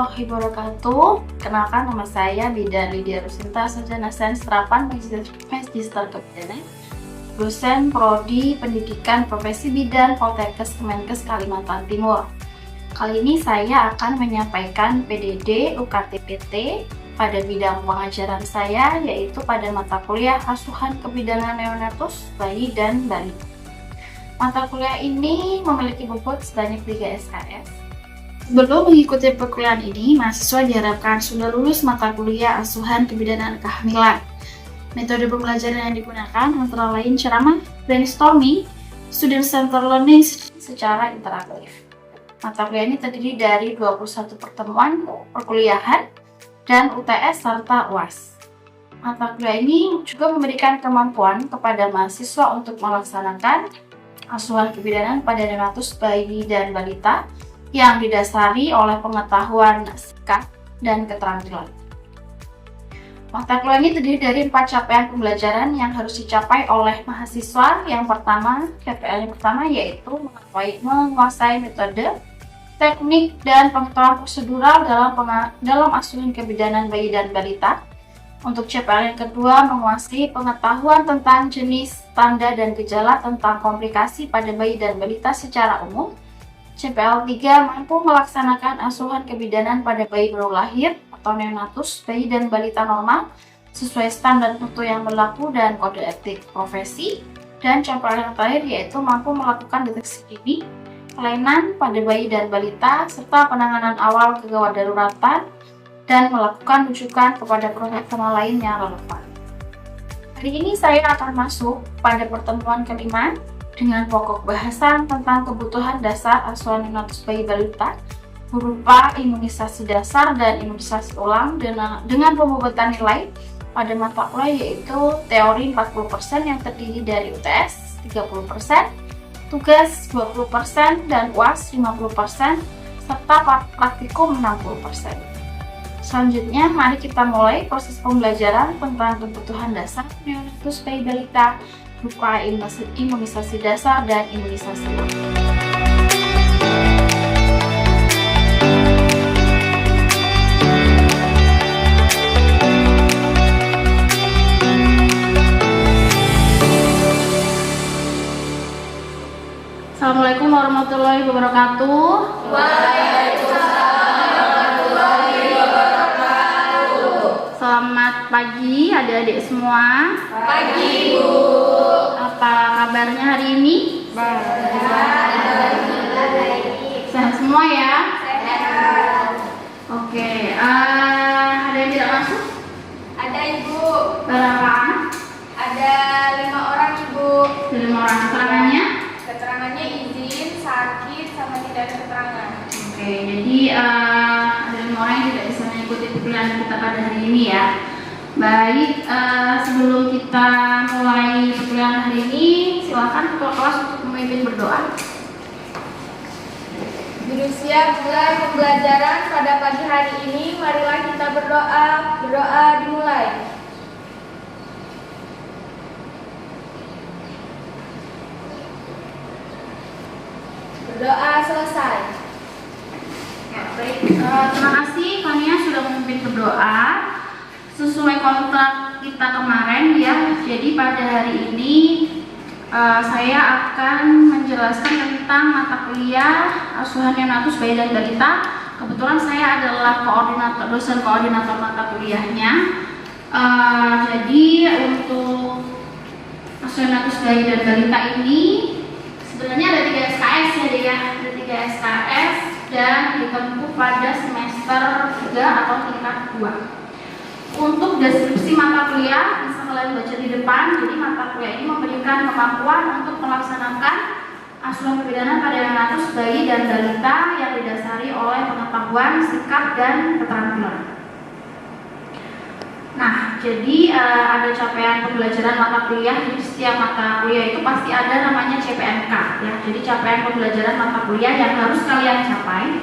warahmatullahi wabarakatuh. Kenalkan, nama saya Bidan Lydia Rusinta, sarjana sains terapan Magister Kebidanan, dosen Prodi Pendidikan Profesi Bidan Poltekkes Kemenkes Kalimantan Timur. Kali ini saya akan menyampaikan PDD UKT-PT pada bidang pengajaran saya, yaitu pada mata kuliah Asuhan Kebidanan Neonatus Bayi dan Balita. Mata kuliah ini memiliki bobot sebanyak 3 SKS. Sebelum mengikuti perkuliahan ini, mahasiswa diharapkan sudah lulus mata kuliah Asuhan Kebidanan Kehamilan. Metode pembelajaran yang digunakan antara lain ceramah, brainstorming, student center learning secara interaktif. Mata kuliah ini terdiri dari 21 pertemuan perkuliahan dan UTS serta UAS. Mata kuliah ini juga memberikan kemampuan kepada mahasiswa untuk melaksanakan asuhan kebidanan pada neonatus bayi dan balita yang didasari oleh pengetahuan sikap dan keterampilan. Mata kuliah ini terdiri dari 4 capaian pembelajaran yang harus dicapai oleh mahasiswa. Yang pertama, capaian yang pertama yaitu menguasai metode, teknik, dan pengetahuan prosedural dalam asuhan kebidanan bayi dan balita. Untuk capaian yang kedua, menguasai pengetahuan tentang jenis, tanda, dan gejala tentang komplikasi pada bayi dan balita secara umum. CPL 3 mampu melaksanakan asuhan kebidanan pada bayi baru lahir atau neonatus, bayi dan balita normal sesuai standar mutu yang berlaku dan kode etik profesi. Dan CPL yang terakhir yaitu mampu melakukan deteksi dini, kelainan pada bayi dan balita, serta penanganan awal kegawat daruratan dan melakukan rujukan kepada profesional lain yang relevan. Hari ini saya akan masuk pada pertemuan kelima dengan pokok bahasan tentang kebutuhan dasar asuhan neonatus bayi balita berupa imunisasi dasar dan imunisasi ulang dengan pembobotan nilai pada mata kuliah yaitu teori 40% yang terdiri dari UTS 30%, tugas 20%, dan UAS 50%, serta praktikum 60%. Selanjutnya, mari kita mulai proses pembelajaran tentang kebutuhan dasar neonatus bayi balita berupa imunisasi dasar dan imunisasi ulang. Assalamualaikum warahmatullahi wabarakatuh. Waalaikumsalam warahmatullahi wabarakatuh. Selamat pagi adik-adik semua. Pagi, Bu. Apa kabarnya hari ini? Sehat semua ya? Sehat. Oke, ada yang tidak masuk? Ada, Ibu. Berapa anak? Ada 5 orang, Ibu. 5 orang. Keterangannya? Keterangannya izin, sakit, sama tidak ada keterangan. Oke, jadi ada 5 orang yang tidak bisa mengikuti perkuliahan kita pada hari ini ya. Baik, sebelum kita mulai perkuliahan hari ini, silakan ketua kelas untuk memimpin berdoa. Guru siap mulai pembelajaran pada pagi hari ini. Marilah kita berdoa. Berdoa dimulai. Berdoa selesai. Ya, baik. Terima kasih Fania sudah memimpin berdoa. Sesuai kontrak kita kemarin ya, jadi pada hari ini saya akan menjelaskan tentang mata kuliah asuhan neonatus bayi dan balita. Kebetulan saya adalah dosen koordinator mata kuliahnya. Jadi untuk asuhan neonatus bayi dan balita ini sebenarnya ada 3 SKS ya, ada 3 SKS dan ditempuh pada semester 3 atau tingkat 2. Untuk deskripsi mata kuliah bisa kalian baca di depan. Jadi mata kuliah ini memberikan kemampuan untuk melaksanakan asuhan kebidanan pada neonatus bayi dan balita yang didasari oleh pengetahuan, sikap, dan keterampilan. Nah, jadi ada capaian pembelajaran mata kuliah. Di setiap mata kuliah itu pasti ada namanya CPMK ya. Jadi capaian pembelajaran mata kuliah yang harus kalian capai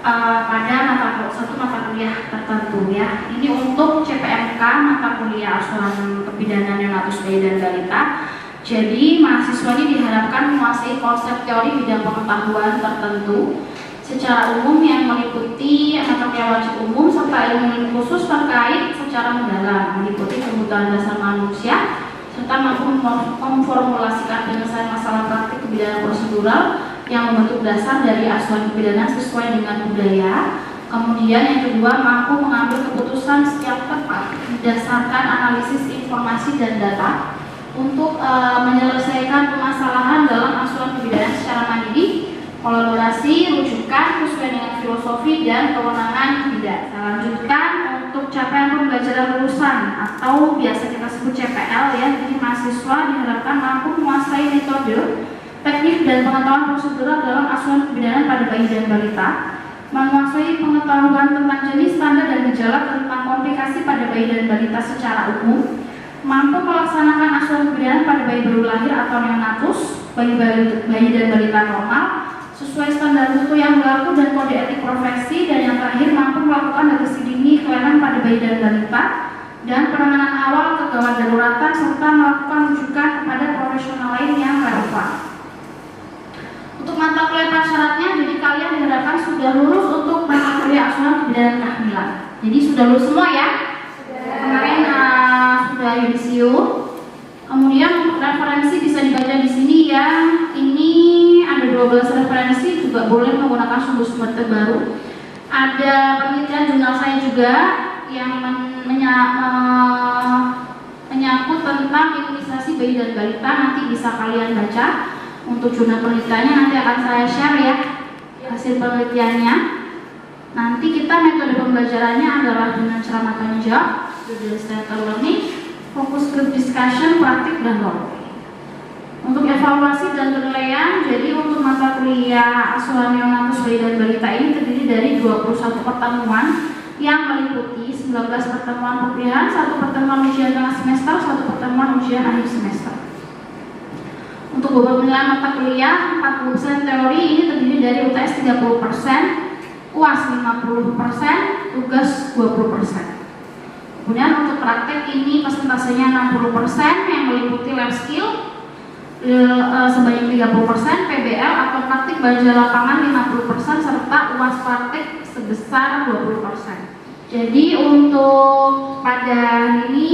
pada satu mata kuliah tertentu ya. Ini untuk CPMK mata kuliah asuhan kebidanan neonatus bayi dan balita. Jadi mahasiswa ini diharapkan menguasai konsep teori bidang pengetahuan tertentu secara umum yang meliputi mata kuliah wajib umum serta ilmu khusus terkait secara mendalam, meliputi kebutuhan dasar manusia serta mampu memformulasikan penyelesaian masalah praktik kebidanan prosedural yang membentuk dasar dari asuhan kebidanan sesuai dengan budaya. Kemudian yang kedua, mampu mengambil keputusan setiap tepat berdasarkan analisis informasi dan data untuk menyelesaikan permasalahan dalam asuhan kebidanan secara mandiri, kolaborasi, rujukan sesuai dengan filosofi dan kewenangan bidan. Selanjutkan untuk capaian pembelajaran lulusan atau biasa kita sebut CPL ya, jadi mahasiswa diharapkan mampu menguasai metode, teknik dan pengetahuan prosedural dalam asuhan kebidanan pada bayi dan balita, menguasai pengetahuan tentang jenis, tanda dan gejala tentang komplikasi pada bayi dan balita secara umum, mampu melaksanakan asuhan kebidanan pada bayi baru lahir atau neonatus, bayi dan balita normal sesuai standar mutu yang berlaku dan kode etik profesi, dan yang terakhir mampu melakukan deteksi dini kelainan pada bayi dan balita dan penanganan awal kegawat daruratan serta melakukan rujukan kepada profesional lain yang relevan. Untuk mata kuliah prasyaratnya, jadi kalian diharapkan sudah lulus untuk mata kuliah asuhan kebidanan kehamilan. Jadi sudah lulus semua ya? Kemarin sudah yudisium. Kemudian untuk referensi bisa dibaca di sini ya. Ini ada 12 referensi, juga boleh menggunakan sumber-sumber terbaru. Ada penelitian jurnal saya juga yang menyangkut tentang imunisasi bayi dan balita, nanti bisa kalian baca. Untuk jurnal penelitiannya nanti akan saya share ya hasil penelitiannya. Nanti kita metode pembelajarannya adalah dengan ceramah tanya jawab, center learning, fokus group discussion, praktik dan role play. Untuk evaluasi dan penilaian, jadi untuk mata kuliah asuhan neonatus bayi dan balita ini terdiri dari 21 pertemuan yang meliputi 19 pertemuan perkuliahan, 1 pertemuan ujian tengah semester, 1 pertemuan ujian akhir semester. Untuk bobot penilaian mata kuliah 40% teori ini terdiri dari UTS 30%, UAS 50%, tugas 20%. Kemudian untuk praktek ini persentasenya 60% yang meliputi lab skill sebanyak 30%, PBL atau praktik belajar lapangan 50% serta UAS praktek sebesar 20%. Jadi untuk pada hari ini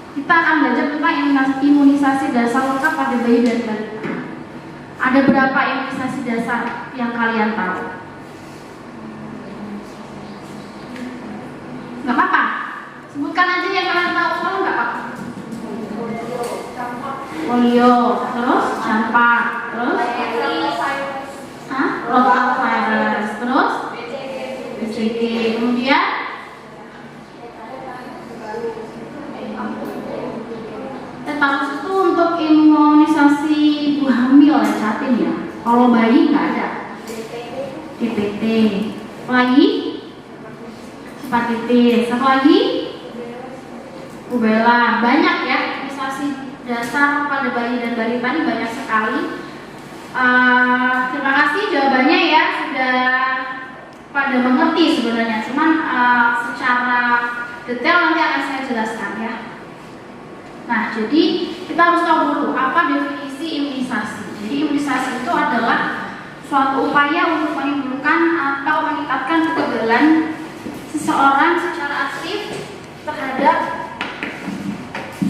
kita akan belajar tentang imunisasi dasar lengkap pada bayi dan balita. Ada berapa imunisasi dasar yang kalian tahu? Gak apa-apa, sebutkan aja yang kalian tahu, kalau nggak apa-apa. Polio, terus campak, terus rotavirus, terus BCG, kemudian tetanus itu untuk imunisasi ibu hamil ya, catin ya. Kalau bayi nggak ada. DPT, lagi hepatitis, satu lagi rubella. Banyak ya imunisasi dasar pada bayi dan balita ini, banyak sekali. Terima kasih jawabannya ya, sudah pada mengerti sebenarnya. Cuman secara detail nanti akan saya jelaskan ya. Nah, jadi kita harus tahu dulu apa definisi imunisasi. Jadi imunisasi itu adalah suatu upaya untuk menimbulkan atau meningkatkan kekebalan seseorang secara aktif terhadap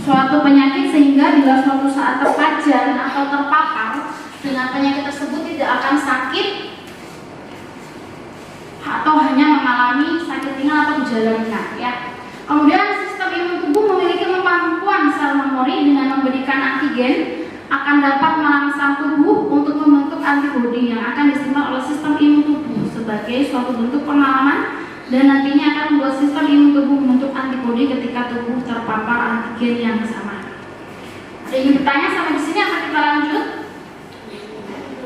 suatu penyakit sehingga bila suatu saat terpajan atau terpapar dengan penyakit tersebut tidak akan sakit atau hanya mengalami sakit ringan atau gejala ringan ya. Kemudian sistem imun tubuh memiliki kemampuan sel memori dengan memberikan antigen akan dapat merangsang tubuh untuk membentuk antibodi yang akan diterima oleh sistem imun tubuh sebagai suatu bentuk pengalaman, dan nantinya akan membuat sistem imun tubuh membentuk antibodi ketika tubuh terpapar antigen yang sama. Ada yang bertanya sampai di sini atau kita lanjut?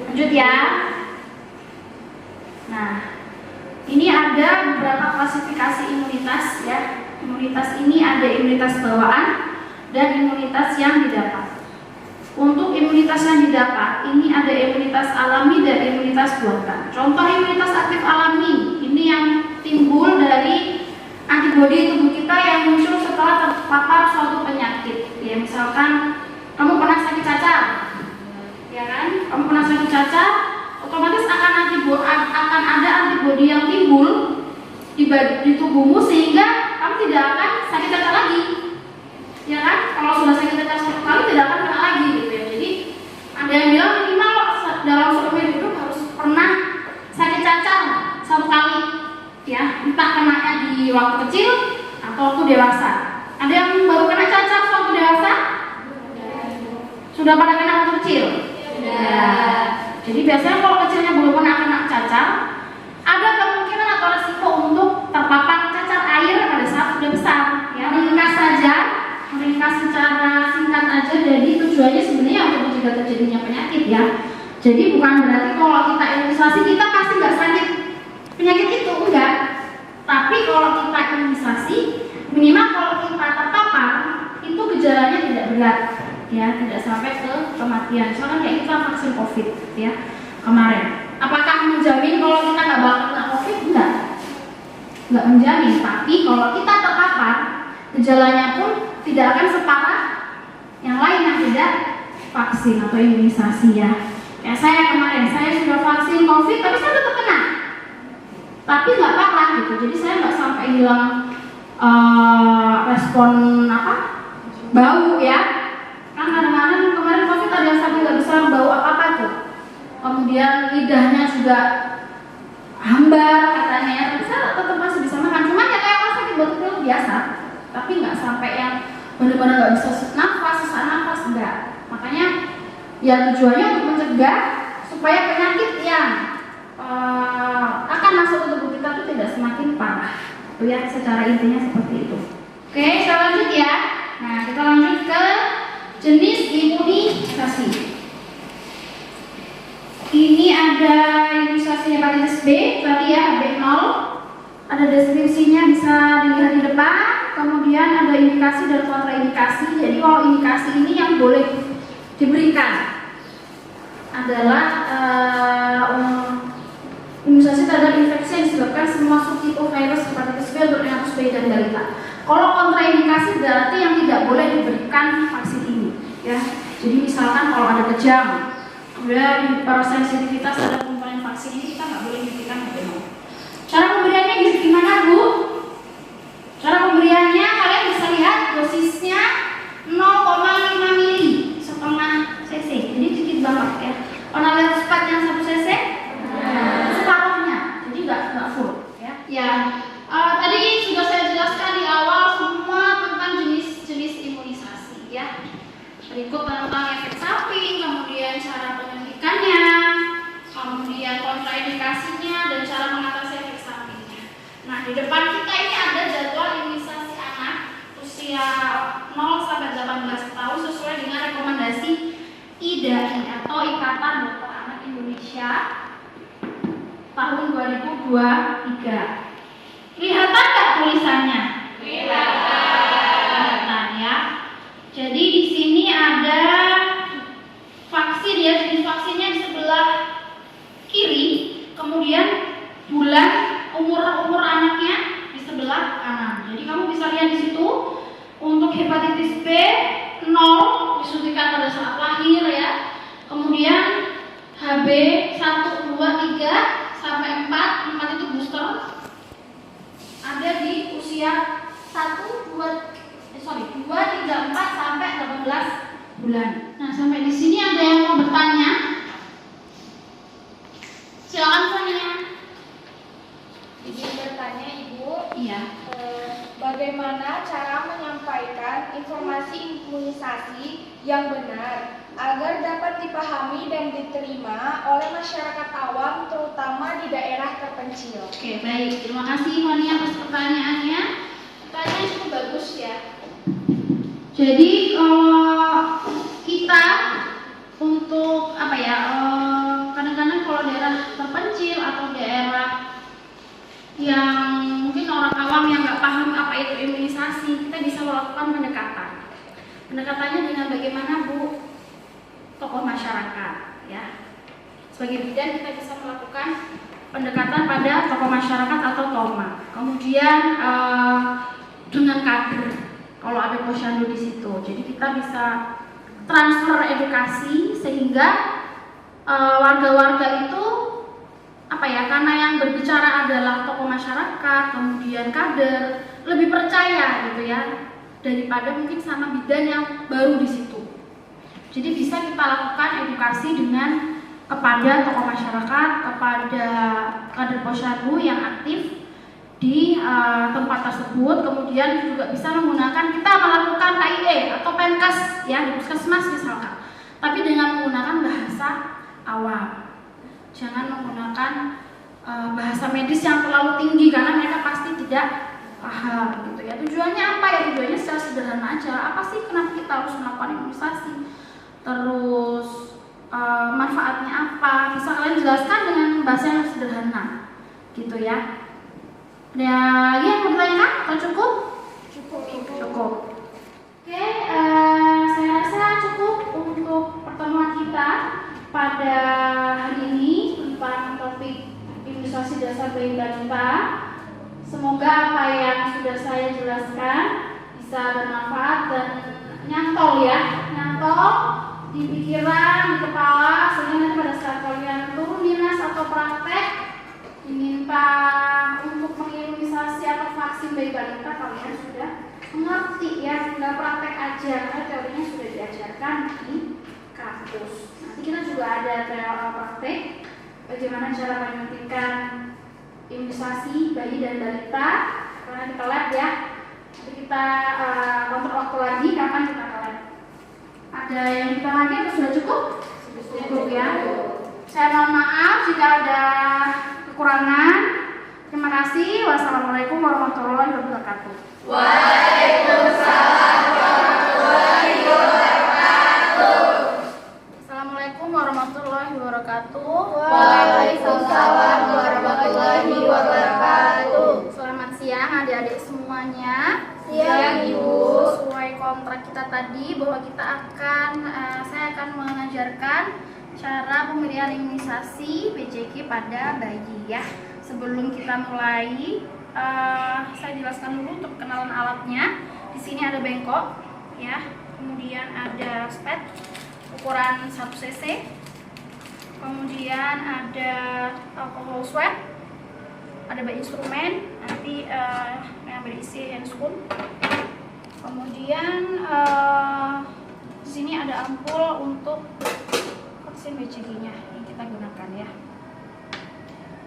Lanjut ya. Nah, ini ada beberapa klasifikasi imunitas ya. Imunitas ini ada imunitas bawaan dan imunitas yang didapat. Untuk imunitas yang didapat, ini ada imunitas alami dan imunitas buatan. Contoh imunitas aktif alami, ini yang timbul dari antibodi tubuh kita yang muncul setelah terpapar suatu penyakit. Ya, misalkan kamu pernah sakit cacar, ya kan? Kamu pernah sakit cacar, otomatis akan ada antibodi yang timbul di tubuhmu sehingga kamu tidak akan sakit cacar lagi, ya kan? Kalau sudah sakit cacar satu kali tidak akan kena lagi gitu ya. Jadi ada yang bilang minimal dalam seumur hidup harus pernah sakit cacar satu kali, ya, entah kenanya di waktu kecil atau waktu dewasa. Ada yang baru kena cacar waktu dewasa? Sudah pada kena waktu kecil? Ya. Jadi biasanya kalau kecilnya belum pernah kena cacar, ada kemungkinan atau resiko untuk terpapar cacar air pada saat sudah besar. Ya, meringkas secara singkat aja. Jadi tujuannya sebenarnya untuk mencegah terjadinya penyakit ya. Jadi bukan berarti kalau kita imunisasi kita pasti nggak sakit penyakit itu, enggak. Tapi kalau kita imunisasi, minimal kalau kita terpapar itu gejalanya tidak berat, ya, tidak sampai ke kematian. Misalkan kayak kita vaksin COVID ya kemarin. Apakah menjamin kalau kita nggak bakal kena COVID? Nggak menjamin. Tapi kalau kita terpapar, gejalanya pun tidak akan separah yang lain yang tidak vaksin atau imunisasi ya. Ya saya kemarin, saya sudah vaksin COVID, tapi saya tetap kena. Tapi nggak parah gitu. Jadi saya nggak sampai hilang respon bau ya. Kan kadang-kadang kemarin COVID ada yang sampai nggak bisa bau apa-apa tuh. Kemudian lidahnya juga hambar katanya ya. Tapi saya tetap masih bisa makan. Cuman ya kayak orang sakit batuk pilek biasa. Tapi nggak sampai yang benar-benar nggak bisa sesak nafas enggak. Makanya ya tujuannya untuk mencegah supaya penyakit yang akan masuk ke tubuh kita itu tidak semakin parah. Itu ya secara intinya seperti itu. Oke, kita lanjut ya. Nah, kita lanjut ke jenis imunisasi. Ini ada imunisasi hepatitis B tadi ya, HB0. Ada deskripsinya bisa dilihat di depan. Kemudian ada indikasi dan kontraindikasi. Jadi kalau indikasi ini yang boleh diberikan adalah imunisasi terhadap infeksi yang disebabkan semua subtipe virus hepatitis B untuk hepatitis B dan delta. Kalau kontraindikasi berarti yang tidak boleh diberikan vaksin ini, ya. Jadi misalkan kalau ada kejang, kemudian hipersensitivitas terhadap komponen vaksin ini kita nggak boleh diberikan HB0. Cara pemberiannya gimana, Bu? Cara pemberiannya kalian bisa lihat dosisnya 0,5 mili, setengah cc, jadi sedikit banget ya. Pernah lihat spat yang 1 cc? Separuhnya, jadi nggak full ya. Ya, tadi sudah saya jelaskan di awal semua tentang jenis-jenis imunisasi ya. Berikut tentang efek samping, kemudian cara penyuntikannya, kemudian kontraindikasinya dan cara mengatasi efek sampingnya. Nah, di depan kita ini ada jadwal imunisasi anak usia 0 sampai 18 tahun sesuai dengan rekomendasi IDAI atau Ikatan Dokter Anak Indonesia tahun 2023. Kelihatan nggak tulisannya? Kelihatan ya. Jadi di sini ada vaksin ya, jenis vaksinnya di sebelah kiri, kemudian bulan umur anaknya di sebelah kanan. Jadi kamu bisa lihat di situ untuk hepatitis B 0 disuntikan pada saat lahir ya. Kemudian HB 1, 2, 3 sampai 4 itu booster ada di usia 2, 3, 4 sampai 18 bulan. Nah, sampai di sini ada yang mau bertanya? Silakan tanya. Izin bertanya, Ibu. Iya. Bagaimana cara menyampaikan informasi imunisasi yang benar agar dapat dipahami dan diterima oleh masyarakat awam terutama di daerah terpencil? Oke, baik. Terima kasih Fani atas pertanyaannya. Pertanyaan cukup bagus ya. Jadi kita untuk kadang-kadang kalau daerah terpencil atau daerah yang mungkin orang awam yang nggak paham apa itu imunisasi, kita bisa melakukan pendekatan. Pendekatannya dengan bagaimana, Bu? Tokoh masyarakat, ya. Sebagai bidan kita bisa melakukan pendekatan pada tokoh masyarakat atau TOMA. Kemudian dengan kader, kalau ada posyandu di situ. Jadi kita bisa transfer edukasi sehingga warga-warga itu apa ya, karena yang berbicara adalah tokoh masyarakat, kemudian kader, lebih percaya gitu ya daripada mungkin sama bidan yang baru di situ. Jadi bisa kita lakukan edukasi dengan kepada tokoh masyarakat, kepada kader posyandu yang aktif di tempat tersebut. Kemudian juga bisa menggunakan, kita melakukan KIE atau Penkes ya di puskesmas misalkan, tapi dengan menggunakan bahasa awam. Jangan menggunakan bahasa medis yang terlalu tinggi karena mereka pasti tidak paham gitu ya. Tujuannya apa ya? Tujuannya secara sederhana aja. Apa sih kenapa kita harus melakukan imunisasi? Terus manfaatnya apa? Bisa kalian jelaskan dengan bahasa yang sederhana gitu ya. Ada lagi yang mau ditanyakan atau cukup? Cukup. Oke, saya rasa cukup untuk pertemuan kita pada hari ini tentang topik imunisasi dasar bayi balita. Semoga apa yang sudah saya jelaskan bisa bermanfaat dan nyantol di pikiran, di kepala, sehingga nanti pada saat kalian turun dinas atau praktek diminta untuk mengimunisasi atau vaksin bayi balita, kalian sudah mengerti ya, tinggal praktek aja karena teorinya sudah diajarkan di kampus. Nanti kita juga ada trial praktek bagaimana cara menyuntikkan imunisasi bayi dan balita karena kita lab ya. Nanti kita kontrol waktu lagi kapan kita ke lab. Ada yang kita lagi atau sudah cukup? Cukup ya. Saya mohon maaf jika ada kekurangan. Terima kasih. Wassalamualaikum warahmatullahi wabarakatuh. Waalaikumsalam warahmatullahi wabarakatuh. Assalamualaikum warahmatullahi wabarakatuh. Waalaikumsalam warahmatullahi wabarakatuh. Selamat siang adik-adik semuanya. Siang, Ibu. Sesuai kontrak kita tadi bahwa kita saya akan mengajarkan cara pemberian imunisasi BCG pada bayi ya. Sebelum kita mulai, saya jelaskan dulu untuk kenalan alatnya. Di sini ada bengkok ya, kemudian ada spet ukuran 1 cc, kemudian ada alcohol swab, ada instrumen nanti yang berisi handscoon, kemudian di sini ada ampul untuk vaksin BCG-nya yang kita gunakan ya.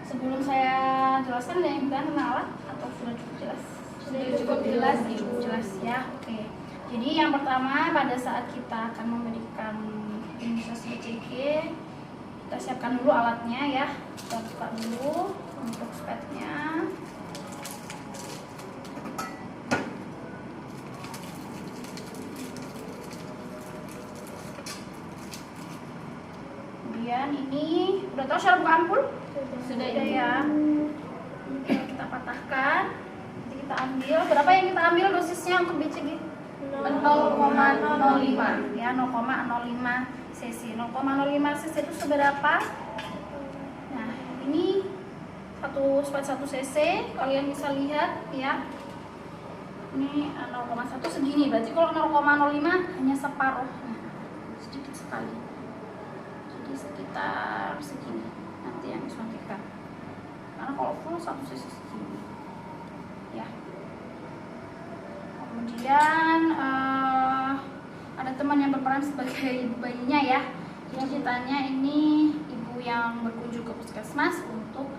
Sebelum saya jelaskan, ada yang tentang alat atau sudah cukup jelas? Sudah cukup jelas, Ibu. Cukup jelas ya. Oke. Jadi yang pertama pada saat kita akan memberikan imunisasi BCG, kita siapkan dulu alatnya ya. Kita buka dulu untuk spetnya. Kemudian ini udah tahu cara buka ampul? Sudah ya. Oke, kita patahkan. Nanti kita ambil. Berapa yang kita ambil dosisnya untuk BCG? 0,05 ya, 0,05 cc. 0,05 cc itu seberapa? Nah, ini satu cc. Kalian bisa lihat ya. Ini 0,1 segini. Berarti kalau 0,05 hanya separuh. Nah, sedikit sekali. Jadi sekitar segini nanti yang disuntikkan. Karena kalau full 1 cc segini. Ya. Kemudian ada teman yang berperan sebagai ibu bayinya ya. Jadi ceritanya ini ibu yang berkunjung ke puskesmas untuk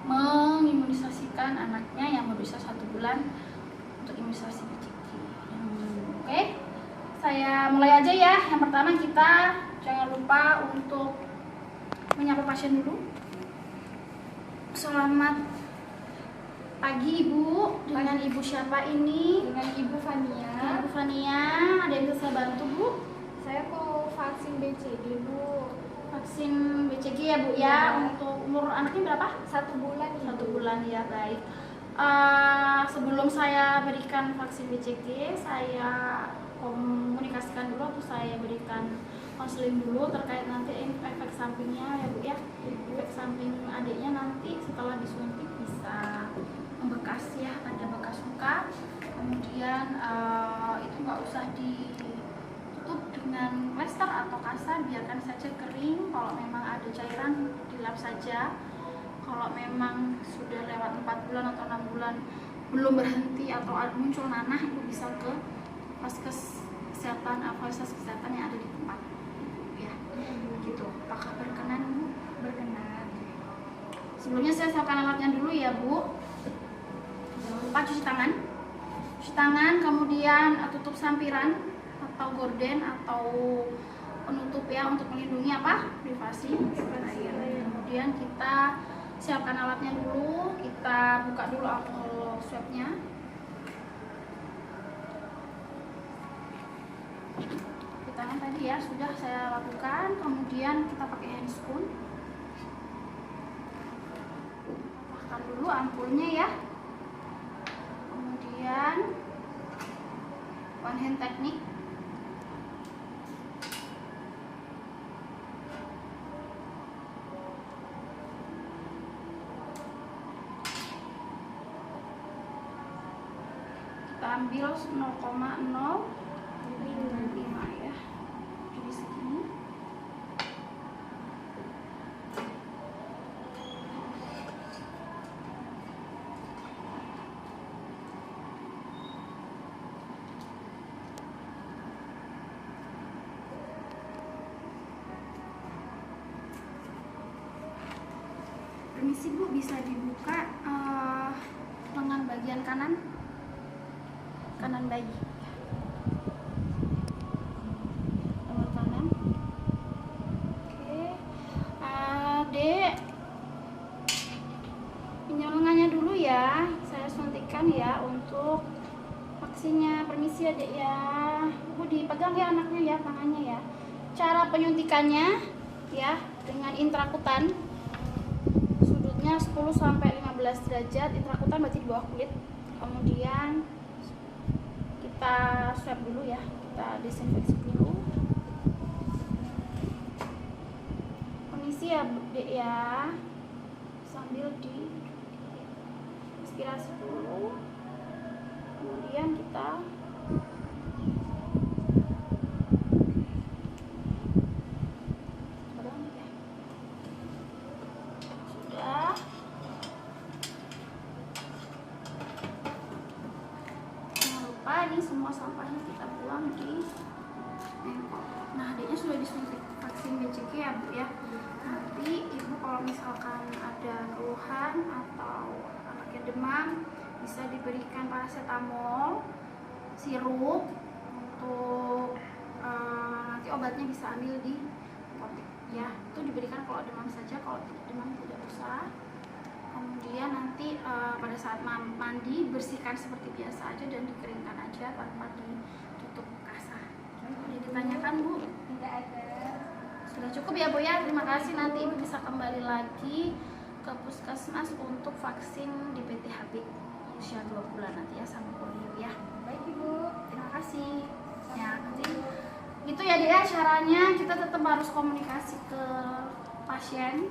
mengimunisasikan anaknya yang berusia 1 bulan untuk imunisasi BCG. Oke, saya mulai aja ya. Yang pertama kita jangan lupa untuk menyapa pasien dulu. Selamat pagi Ibu, dengan Ibu siapa ini? Dengan Ibu Fania. Ibu Fania, ada yang bisa saya bantu Bu? Saya mau vaksin BCG, Bu. Vaksin BCG ya Bu ya, untuk umur anaknya berapa? 1 bulan. 1 bulan ya, baik. Sebelum saya berikan vaksin BCG, saya komunikasikan dulu atau saya berikan konseling dulu terkait nanti efek sampingnya ya Bu ya. Efek samping adiknya nanti setelah disuntik bisa membekas ya, ada bekas luka. Kemudian itu nggak usah ditutup dengan plester atau kasa, biarkan saja kering. Kalau memang ada cairan dilap saja. Kalau memang sudah lewat 4 bulan atau 6 bulan belum berhenti atau muncul nanah, itu bisa ke Vaskes kesehatan, fasilitas kesehatan yang ada di tempat ya. Gitu. Apakah berkenan Bu? Berkenan. Sebelumnya saya siapkan alatnya dulu ya Bu. Jangan lupa cuci tangan, kemudian tutup sampiran atau gorden atau penutup ya, untuk melindungi apa? Privasi air. Kemudian kita siapkan alatnya dulu, kita buka dulu alkohol swabnya. Di tangan tadi ya sudah saya lakukan, kemudian kita pakai handscoon. Patahkan dulu ampulnya ya. Kemudian one hand technique. Kita ambil 0,005 ya, jadi segini. Permisi Bu, bisa dibuka lengan bagian kanan bayi, lengan kanan. Oke, Dek, pinjam lengannya dulu ya, saya suntikan ya untuk vaksinnya. Permisi ya Dek ya, Bu dipegang ya anaknya ya, tangannya ya. Cara penyuntikannya ya dengan intrakutan, sudutnya 10-15 derajat, intrakutan berarti di bawah kulit. Kemudian kita swab dulu ya, kita desinfeksi dulu. Permisi ya Dek ya, sambil di inspirasi dulu, kemudian kita sudah. Ini semua sampahnya kita buang di mangkok. Nah, adiknya sudah disuntik vaksin BCG ya Bu ya. Nanti Ibu kalau misalkan ada keluhan atau anaknya demam, bisa diberikan paracetamol, sirup untuk nanti obatnya bisa ambil di apotek ya. Itu diberikan kalau demam saja, kalau demam tidak usah. Kemudian nanti pada saat mandi bersihkan seperti biasa aja dan dikeringkan aja tanpa ditutup basah. Jadi ditanyakan Bu? Tidak ada. Sudah cukup ya Bu ya. Terima kasih, nanti Ibu bisa kembali lagi ke puskesmas untuk vaksin di PTHB usia 2 bulan nanti ya, sama polio ya. Baik Ibu. Terima kasih. Ya, nanti itu ya dia caranya, kita tetap harus komunikasi ke pasien.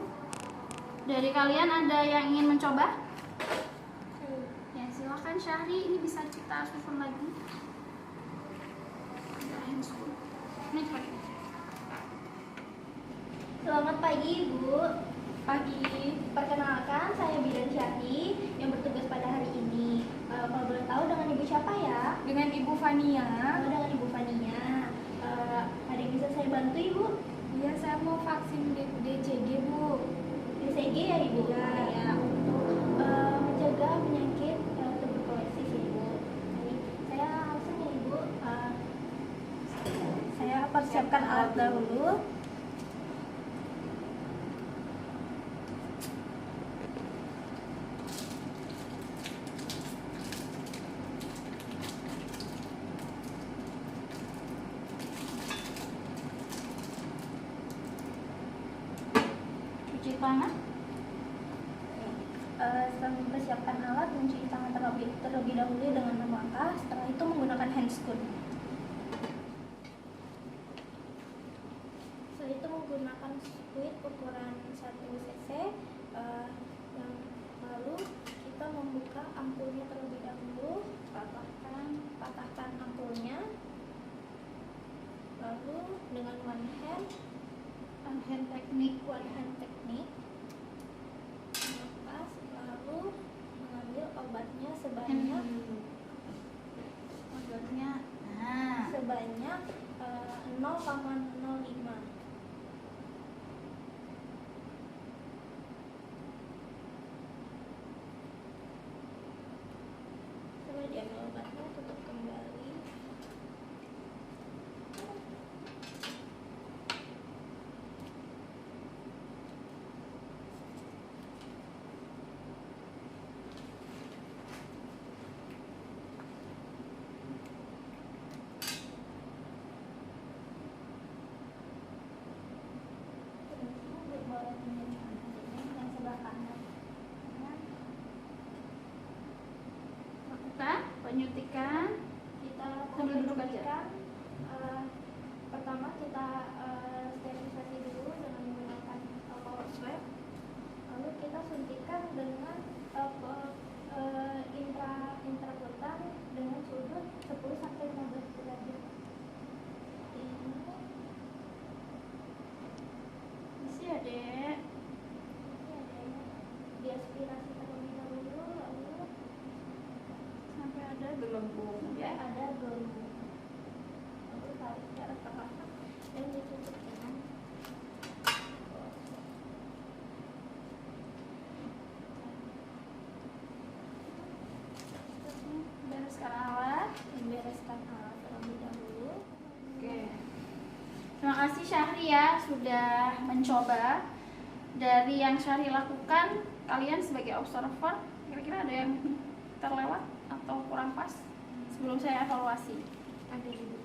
Dari kalian ada yang ingin mencoba? Ya silakan Syahri, ini bisa kita susun lagi. Ini pakai. Selamat pagi Ibu. Pagi. Perkenalkan, saya Bidan Syahri yang bertugas pada hari ini. Kalau boleh tahu dengan Ibu siapa ya? Dengan Ibu Fania. Dengan Ibu Fania. Ada yang bisa saya bantu Ibu? Iya, saya mau vaksin DCG Bu. DCG ya Ibu? Ya. Untuk mencegah penyakit tuberkulosis Ibu. Jadi saya langsung ya Ibu. Saya persiapkan alat dahulu. Cuci tangan. Setelah mempersiapkan alat, mencuci tangan terlebih dahulu dengan 6 langkah. Setelah itu menggunakan handscoon. Setelah itu menggunakan squid ukuran 1 cc. Yang lalu kita membuka ampulnya terlebih dahulu, patahkan ampulnya. Lalu dengan one hand technique 0,05. Coba diambil obatnya, tutup kembali. Yang sebelah kanan. Lakukan penyuntikan. Kita Sambil duduk aja. penyuntikan, pertama kita sterilisasi dulu dengan menggunakan alcohol swab. Lalu kita suntikan dengan intraglottal dengan sudut 10 sampai 15 derajat. Seperti ini. Isi ya, Dek. Ini ada diaspirasi terlebih dahulu, lalu Sampai ada gelembung ya. ada gelembung. Lalu tarik secara perlahan dan ditutup dengan Bereskan alat. membereskan alat terlebih dahulu. Oke. Terima kasih Syahri ya sudah mencoba. Dari yang Syahri lakukan, kalian sebagai observer kira-kira ada yang terlewat atau kurang pas sebelum saya evaluasi? Ada ibu.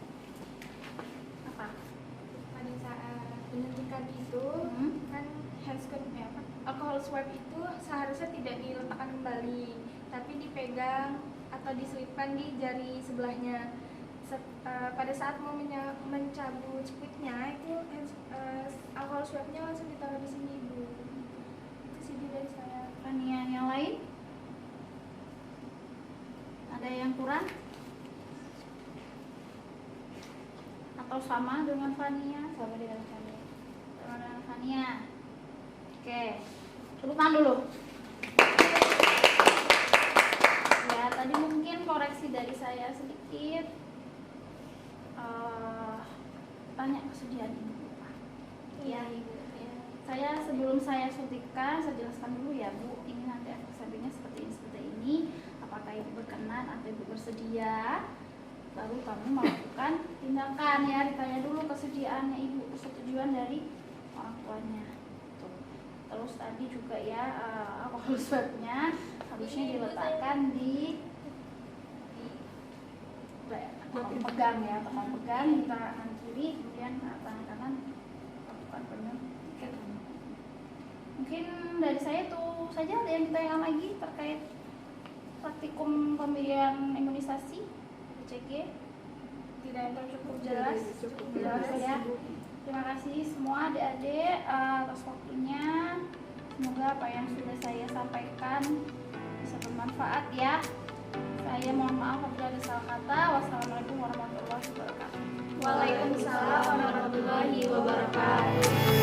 Apa? Pada saat penyuntikan itu kan alkohol swab itu seharusnya tidak diletakkan kembali, tapi dipegang atau diselipkan di jari sebelahnya. Pada saat mau mencabut sputnya itu alkohol swabnya langsung ditaruh di sini ibu. Itu sih dari saya. Pertanyaan yang lain? Ada yang kurang? Atau sama dengan Fania? Sama dengan kami. Sama dengan Fania. Oke, tepuk tangan dulu. Ya, tadi mungkin koreksi dari saya sedikit. Tanya kesediaan ibu. Iya ibu. Ya. Saya sebelum saya suntikan, saya jelaskan dulu ya Bu, ini nanti efek sampingnya seperti ini. Apakah ibu berkenan atau ibu bersedia? Baru kamu melakukan tindakan ya, ditanya dulu kesediaannya ibu, persetujuan dari orang tuanya. Tuh. Terus tadi juga ya alkohol swabnya harusnya diletakkan di pegang ya, teman pegang di tangan kiri, kemudian tangan kanan lakukan penyuntikan. Mungkin dari saya itu saja. Ada yang ditanyakan lagi terkait praktikum pemberian imunisasi PCG? Tidak yang cukup jelas. Cukup jelas ya. Terima kasih semua adik-adik atas waktunya. Semoga apa yang sudah saya sampaikan bisa bermanfaat ya. Saya mohon maaf apabila ada salah kata. Wassalamualaikum warahmatullahi wabarakatuh. Waalaikumsalam warahmatullahi wabarakatuh.